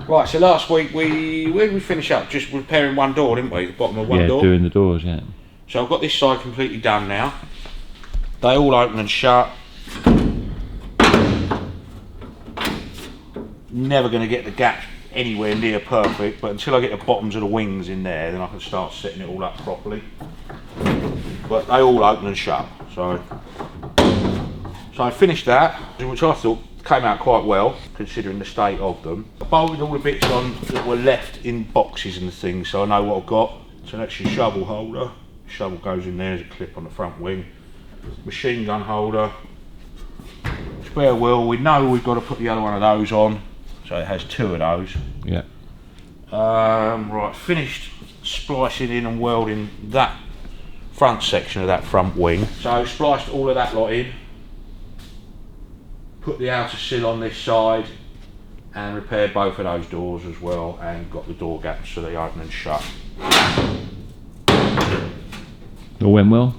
Right, so last week where did we finish up? Just repairing one door, didn't we? The bottom of one door. Yeah, doing the doors, yeah. So I've got this side completely done now. They all open and shut. Never going to get the gap anywhere near perfect, but until I get the bottoms of the wings in there, then I can start setting it all up properly. But they all open and shut, so I finished that, which I thought came out quite well considering the state of them. I bolted all the bits on that were left in boxes and things, so I know what I've got. So that's your shovel holder. Shovel goes in there as a clip on the front wing. Machine gun holder. Spare wheel. We know we've got to put the other one of those on, so it has two of those. Yeah. Right, finished splicing in and welding that front section of that front wing. So spliced all of that lot in. Put the outer sill on this side and repaired both of those doors as well, and got the door gaps so they open and shut. All went well?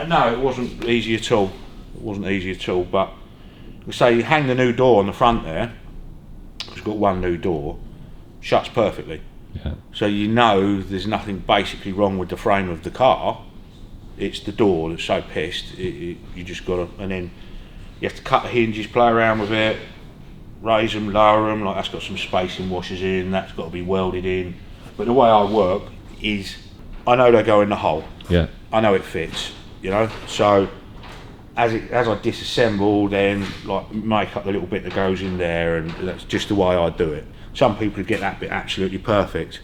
No, it wasn't easy at all. It wasn't easy at all, but say you hang the new door on the front there, it's got one new door, shuts perfectly. Yeah. So you know there's nothing basically wrong with the frame of the car, it's the door that's so pissed, you just got to, and then you have to cut the hinges, play around with it, raise them, lower them, like that's got some spacing washers in, that's got to be welded in. But the way I work is, I know they go in the hole. Yeah. I know it fits, you know, so as I disassemble, then like make up the little bit that goes in there, and that's just the way I do it. Some people get that bit absolutely perfect,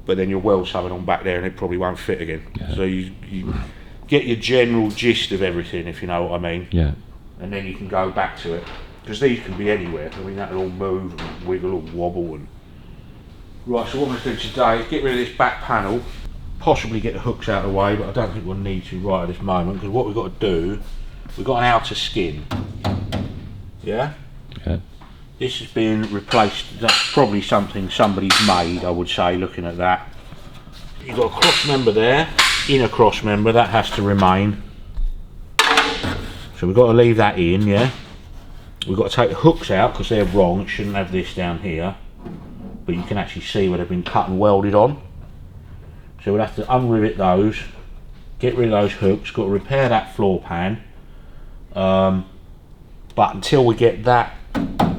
but then you'll weld something on back there and it probably won't fit again. Yeah. So you get your general gist of everything, if you know what I mean. Yeah. And then you can go back to it, because these can be anywhere. I mean, that'll all move and wiggle and wobble. And right, so what I'm going to do today is get rid of this back panel, possibly get the hooks out of the way, but I don't think we'll need to right at this moment, because what we've got to do, we've got an outer skin. Yeah? Yeah. This has been replaced. That's probably something somebody's made, I would say, looking at that. You've got a cross member there, inner cross member, that has to remain. So we've got to leave that in, yeah? We've got to take the hooks out because they're wrong, it shouldn't have this down here. But you can actually see where they've been cut and welded on. So we'll have to unrivet those, get rid of those hooks, got to repair that floor pan. But until we get that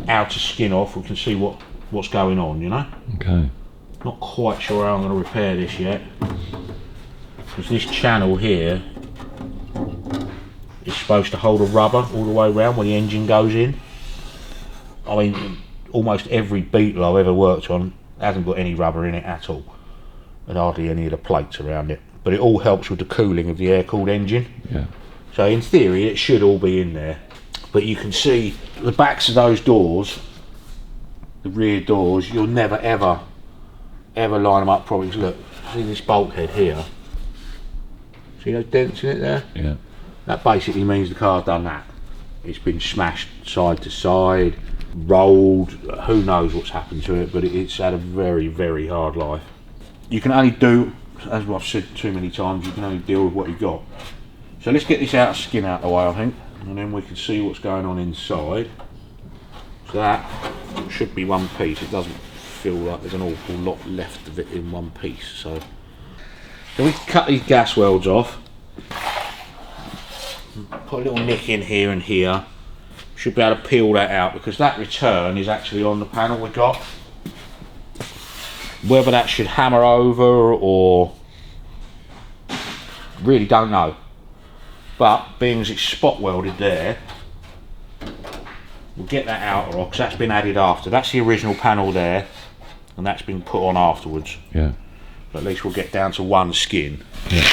outer skin off, we can see what's going on, you know? Okay. Not quite sure how I'm going to repair this yet, because this channel here is supposed to hold a rubber all the way around when the engine goes in. I mean, almost every Beetle I've ever worked on hasn't got any rubber in it at all, and hardly any of the plates around it, but it all helps with the cooling of the air-cooled engine. Yeah. So in theory it should all be in there, but you can see the backs of those doors, the rear doors, you'll never ever line them up properly. Look, see this bulkhead here, see those dents in it there? Yeah. That basically means the car's done that. It's been smashed side to side, rolled, who knows what's happened to it, but it's had a very, very hard life. You can only do, as I've said too many times, you can only deal with what you've got. So let's get this outer skin out of the way, I think, and then we can see what's going on inside. So that should be one piece. It doesn't feel like there's an awful lot left of it in one piece. So we can cut these gas welds off. Put a little nick in here and here. Should be able to peel that out, because that return is actually on the panel we got. Whether that should hammer over or really don't know. But being as it's spot welded there, we'll get that outer off, because that's been added after. That's the original panel there, and that's been put on afterwards. Yeah. But at least we'll get down to one skin. Yeah.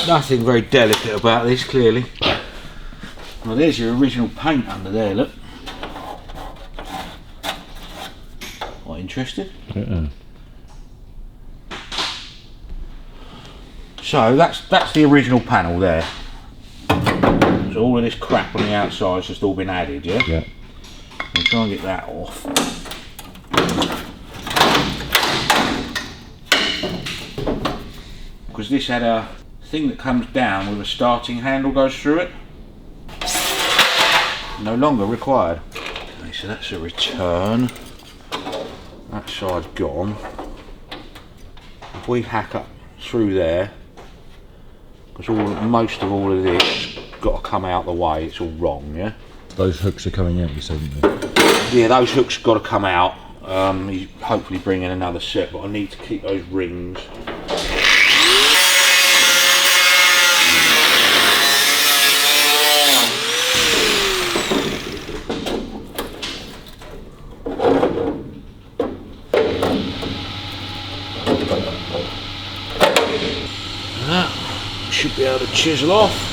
Nothing very delicate about this, clearly. Well, there's your original paint under there, look. Quite interested. So that's the original panel there. So all of this crap on the outside's just all been added, yeah? Yeah. I'll try and get that off. Because this had a thing that comes down with a starting handle goes through it. No longer required. Okay, so that's a return. That side's gone. If we hack up through there, because most of all of this got to come out the way, it's all wrong, yeah? Those hooks are coming out, you said, didn't they? Yeah, those hooks got to come out. He's hopefully bringing another set, but I need to keep those rings. That should be able to chisel off.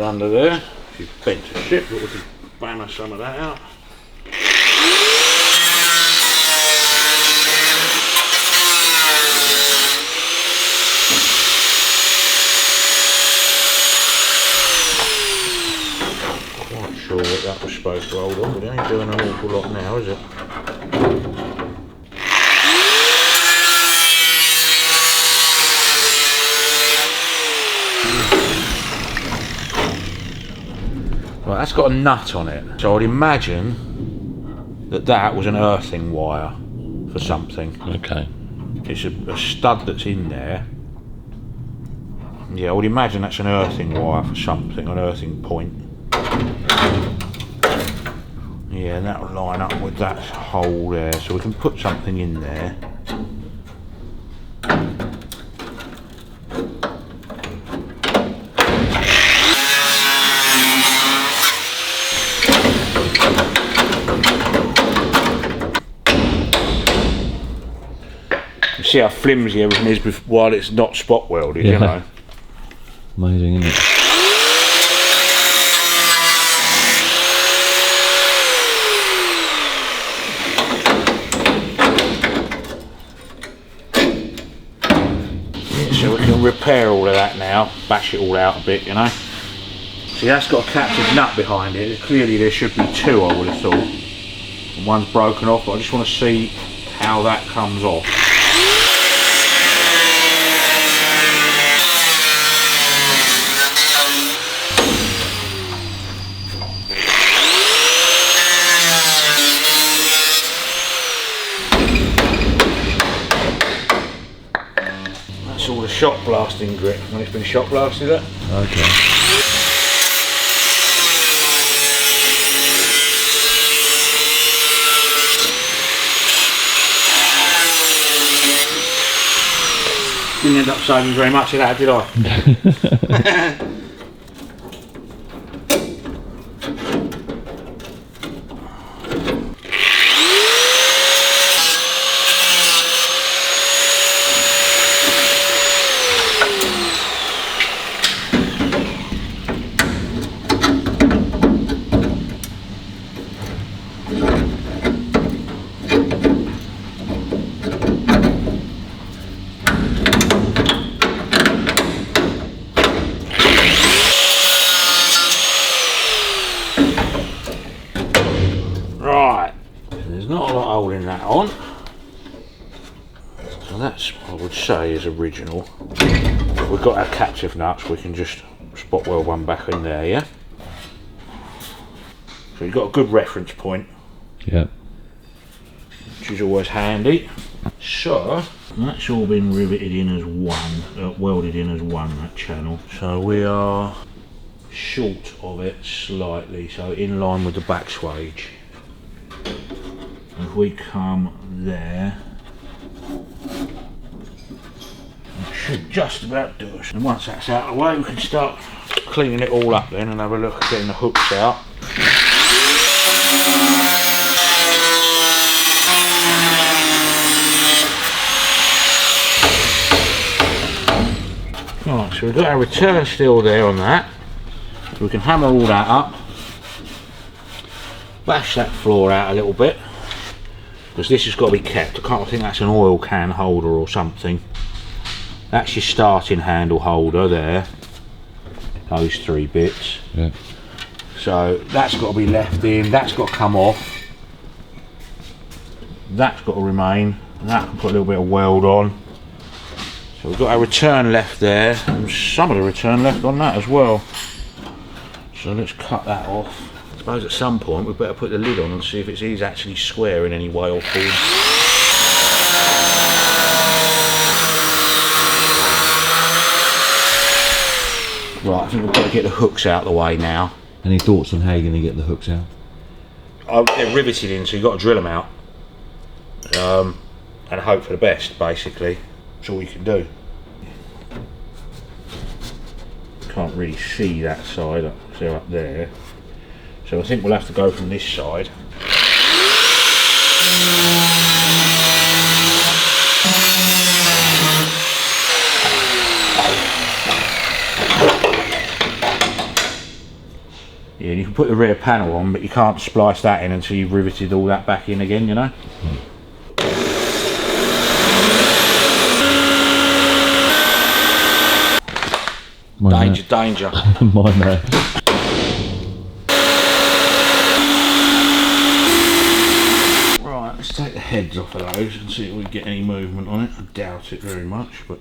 Under there, she's bent to shit, but we can bammer some of that out. Quite sure what that was supposed to hold on, but it ain't doing an awful lot now, is it? Right, that's got a nut on it, so I'd imagine that was an earthing wire for something. Okay. It's a stud that's in there. Yeah, I would imagine that's an earthing wire for something, an earthing point. Yeah, and that will line up with that hole there, so we can put something in there. See how flimsy everything is while it's not spot welded, you know. Amazing, isn't it? Yeah, so we can repair all of that now, bash it all out a bit, you know. See, that's got a captive nut behind it. Clearly there should be two, I would have thought. And one's broken off, but I just want to see how that comes off. All the shot blasting grit when it's been shot blasted up. Okay. Didn't end up saving very much of that, did I? not a lot holding that on. So that's, I would say, is original. We've got our captive nuts, we can just spot weld one back in there, yeah? So you've got a good reference point. Yeah. Which is always handy. So, that's all been riveted in as one, welded in as one, that channel. So we are short of it slightly, so in line with the back swage. If we come there, it should just about do us. And once that's out of the way, we can start cleaning it all up then and have a look at getting the hooks out. Right, so we've got our return steel there on that. So we can hammer all that up, bash that floor out a little bit, because this has got to be kept. I think that's an oil can holder or something. That's your starting handle holder there, those three bits. Yeah. So that's got to be left in, that's got to come off, that's got to remain, and that can put a little bit of weld on. So we've got our return left there, and some of the return left on that as well. So let's cut that off. I suppose at some point we better put the lid on and see if it is actually square in any way or form. Right, I think we've got to get the hooks out of the way now. Any thoughts on how you're going to get the hooks out? They're riveted in, so you've got to drill them out. And hope for the best, basically. That's all you can do. Can't really see that side, they're up there. So I think we'll have to go from this side. Yeah, you can put the rear panel on, but you can't splice that in until you've riveted all that back in again, you know? Danger, danger. Mine there. Right, let's take the heads off of those and see if we get any movement on it. I doubt it very much, but...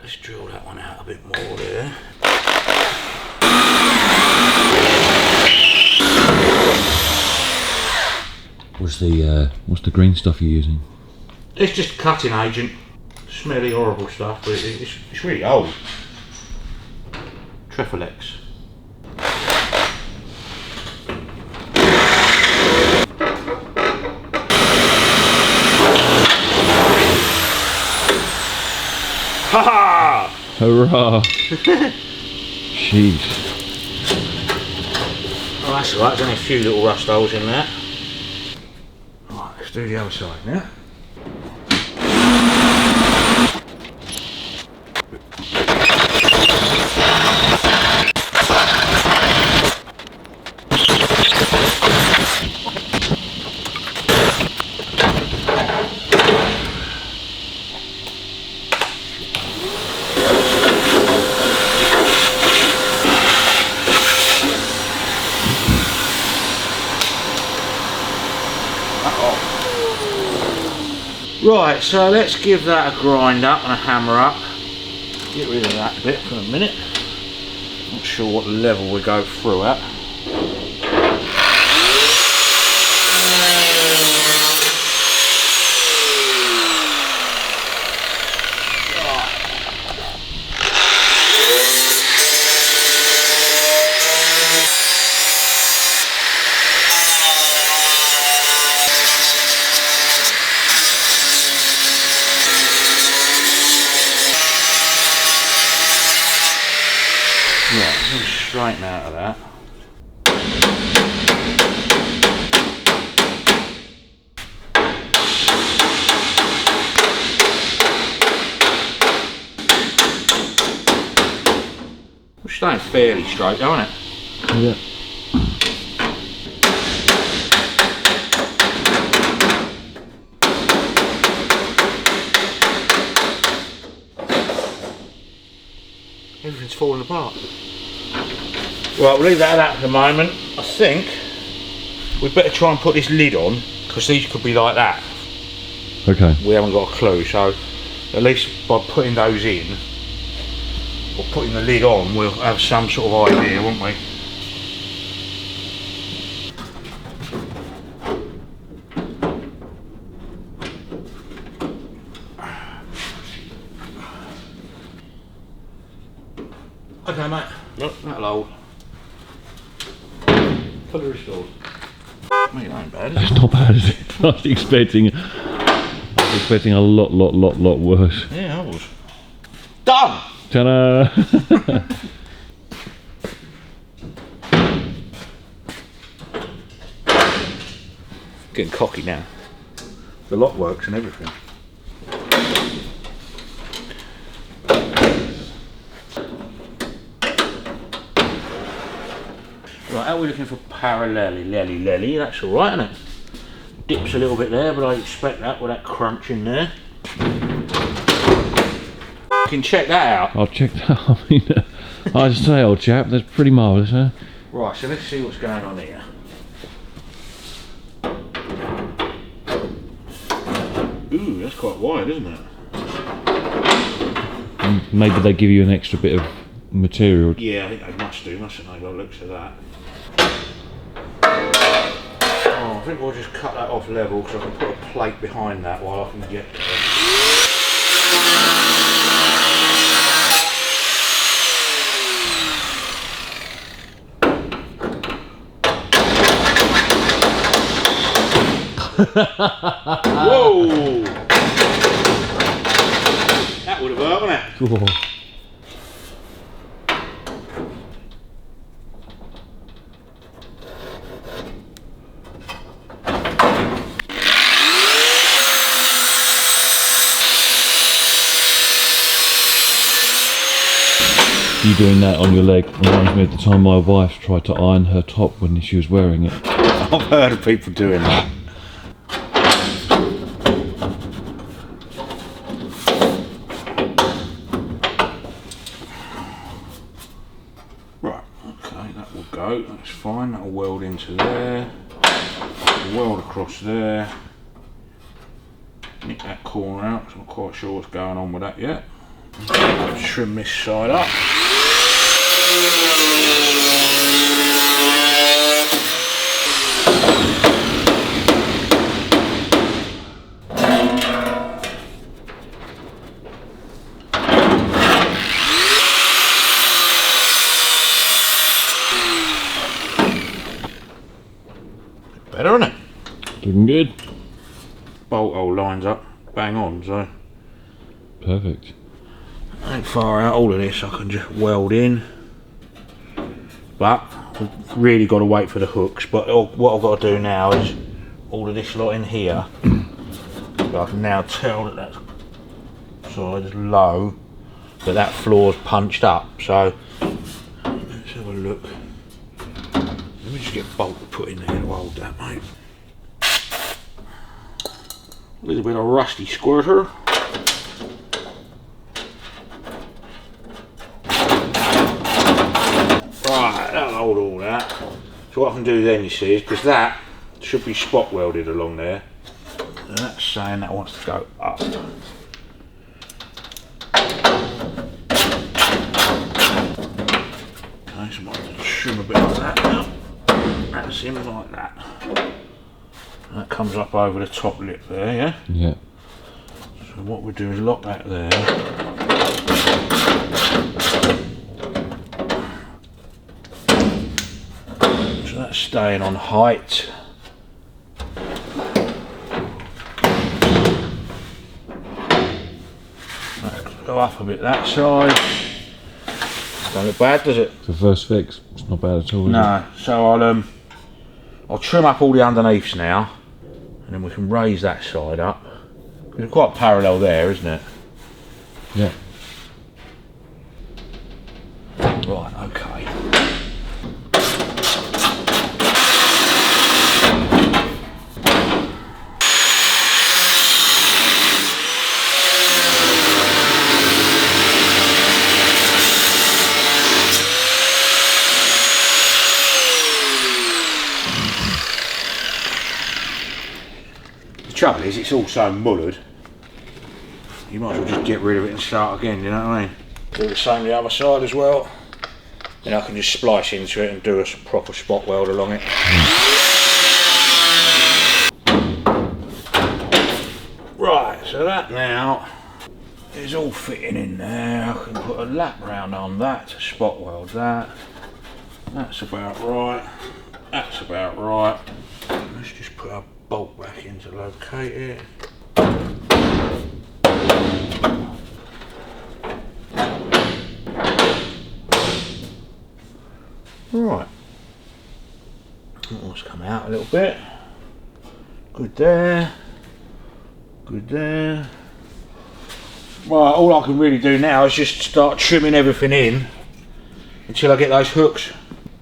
Let's drill that one out a bit more there. What's the green stuff you're using? It's just cutting agent. Smelly, horrible stuff, but it's really old. Trefolex. Ha ha! Hurrah! Jeez. Oh, that's alright, there's only a few little rust holes in there. Right, let's do the other side now. Right, so let's give that a grind up and a hammer up. Get rid of that bit for a minute. Not sure what level we go through at. Right, I'm going to straighten out of that. We're staying fairly straight, aren't it? Yeah. everything's falling apart. Right, we'll leave that at the moment. I think we'd better try and put this lid on, because these could be like that. Okay. We haven't got a clue, so at least by putting those in, or putting the lid on, we'll have some sort of idea, won't we? Okay, mate. Look, that'll hold. Fully restored. I mean, it ain't bad, is it? It's not bad, is it? I was expecting a lot worse. Yeah, I was. Done! Ta-da! Getting cocky now. The lock works and everything. Right, how are we looking for parallelly, lelly? That's alright, isn't it? Dips a little bit there, but I expect that with that crunch in there. You can check that out. I'll check that. I mean, I just say, old chap, that's pretty marvellous, huh? Right, so let's see what's going on here. Ooh, that's quite wide, isn't it? Maybe they give you an extra bit of material. Yeah, I think they must do, mustn't they, by the looks of that. Oh, I think we'll just cut that off level, because I can put a plate behind that while I can get there. Whoa! That would have hurt, wouldn't it? Whoa. You doing that on your leg reminds me of the time my wife tried to iron her top when she was wearing it. I've heard of people doing that. Right, okay, that will go, that's fine, that will weld into there, weld across there, nick that corner out, because I'm not quite sure what's going on with that yet. Trim this side up. Better, isn't it? Looking good. Bolt hole lines up, bang on, so Perfect. ain't far out. All of this I can just weld in, but we've really got to wait for the hooks. But what I've got to do now is all of this lot in here. So I can now tell that that side's low, but that floor's punched up. So let's have a look. Let me just get a bolt to put in there to hold that, mate. A little bit of rusty squirter. Right, that'll hold all that. So what I can do then, you see, is because that should be spot welded along there, and that's saying that wants to go up. Okay, so I might trim a bit of that now. That's in like that. And that comes up over the top lip there, yeah? Yeah. So what we do is lock that there. So that's staying on height. That'll go up a bit that side. Don't look bad, does it? For first fix, it's not bad at all, is No, so I'll trim up all the underneaths now, and then we can raise that side up. It's quite parallel there, isn't it? it? Yeah. Right, okay. trouble is, it's all so mullered, you might as well just get rid of it and start again, you know what I mean? Do the same the other side as well. Then I can just splice into it and do a proper spot weld along it. Right, so that now is all fitting in there. I can put a lap round on that to spot weld that. That's about right. That's about right. Let's just put our bolt back in to locate it. Right. Let's come out a little bit. Good there. Good there. Right, all I can really do now is just start trimming everything in until I get those hooks.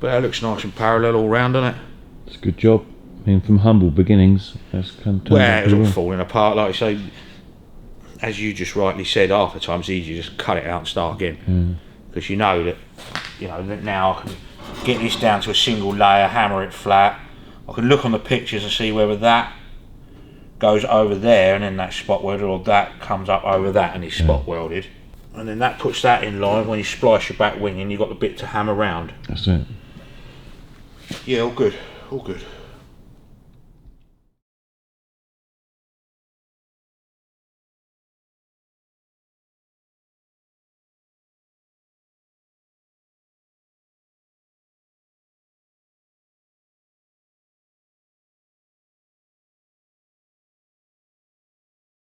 But that looks nice and parallel all round, doesn't it? It's a good job. I mean, from humble beginnings, that's kind of turned out Well, it was pretty all well. falling apart, like you say. As you just rightly said, half the time it's easier to just cut it out and start again. Because you know that now I can get this down to a single layer, hammer it flat. I can look on the pictures and see whether that goes over there and then that's spot welded, or that comes up over that and is spot welded. And then that puts that in line. When you splice your back wing in, you've got the bit to hammer round. That's it. Yeah, all good, all good.